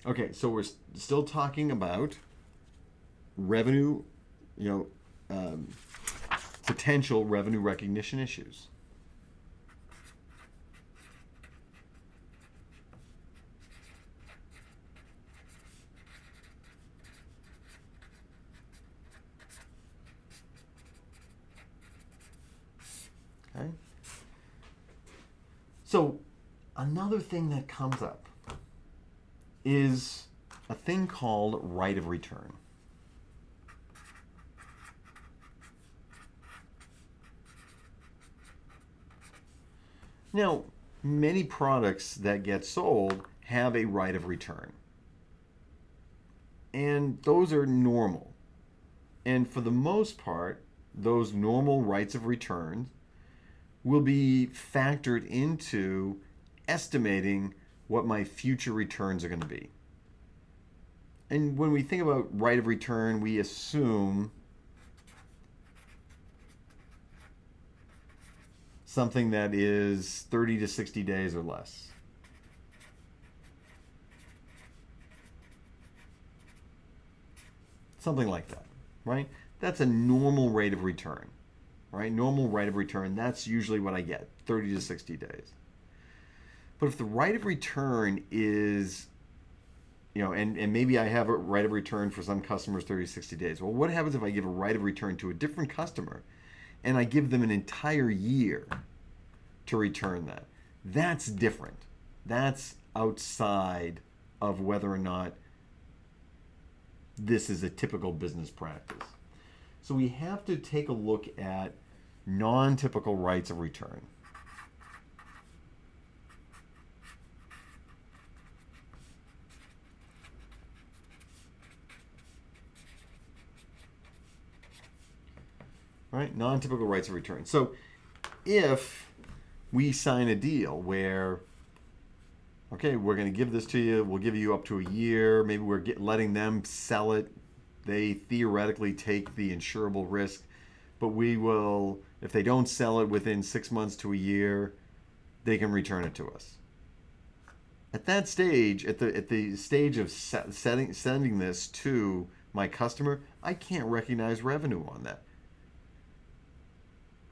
Okay, so we're still talking about revenue, you know, potential revenue recognition issues. Okay. So another thing that comes up is a thing called right of return. Now, many products that get sold have a right of return, and those are normal. And for the most part, those normal rights of return will be factored into estimating what my future returns are going to be. And when we think about right of return, we assume something that is 30 to 60 days or less. Something like that, right? That's a normal rate of return, right? Normal rate of return, that's usually what I get, 30 to 60 days. But if the rate of return is, and maybe I have a right of return for some customers 30 to 60 days. Well, what happens if I give a right of return to a different customer and I give them an entire year to return that? That's different. That's outside of whether or not this is a typical business practice. So we have to take a look at non-typical rights of return. Right? Non-typical rights of return. So if we sign a deal where, okay, we're going to give this to you, we'll give you up to a year, maybe we're letting them sell it, they theoretically take the insurable risk, but we will, if they don't sell it within 6 months to a year, they can return it to us. At that stage, at the stage of sending this to my customer, I can't recognize revenue on that.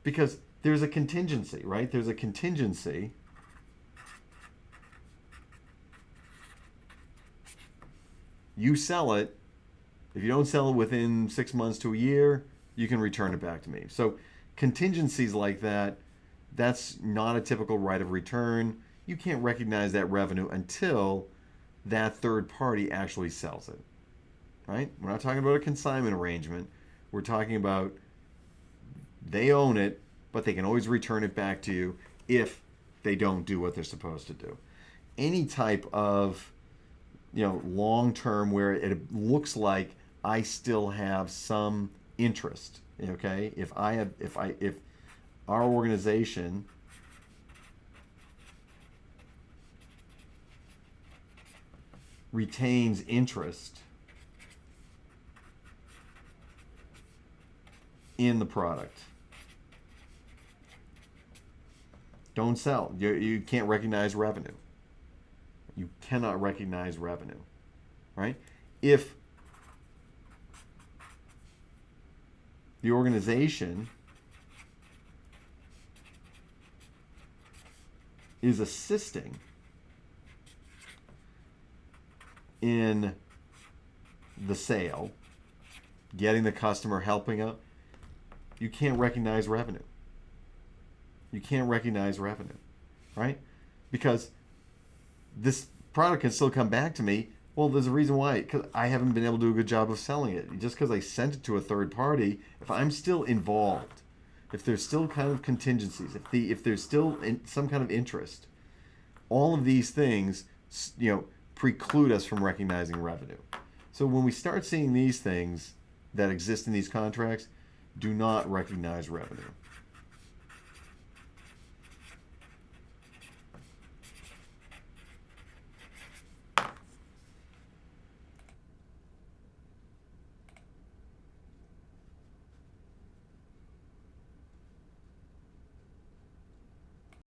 Because there's a contingency, right? There's a contingency. You sell it. If you don't sell it within 6 months to a year, you can return it back to me. So contingencies like that, that's not a typical right of return. You can't recognize that revenue until that third party actually sells it, right? We're not talking about a consignment arrangement. We're talking about they own it, but they can always return it back to you if they don't do what they're supposed to do. Any type of, long term where it looks like I still have some interest. Okay, if our organization retains interest in the product, don't sell. You can't recognize revenue. You cannot recognize revenue, right? If the organization is assisting in the sale, getting the customer, helping out, you can't recognize revenue. You can't recognize revenue, right? Because this product can still come back to me. Well, there's a reason why, because I haven't been able to do a good job of selling it. Just because I sent it to a third party, if I'm still involved, if there's still kind of contingencies, if there's still some kind of interest, all of these things, preclude us from recognizing revenue. So when we start seeing these things that exist in these contracts, do not recognize revenue.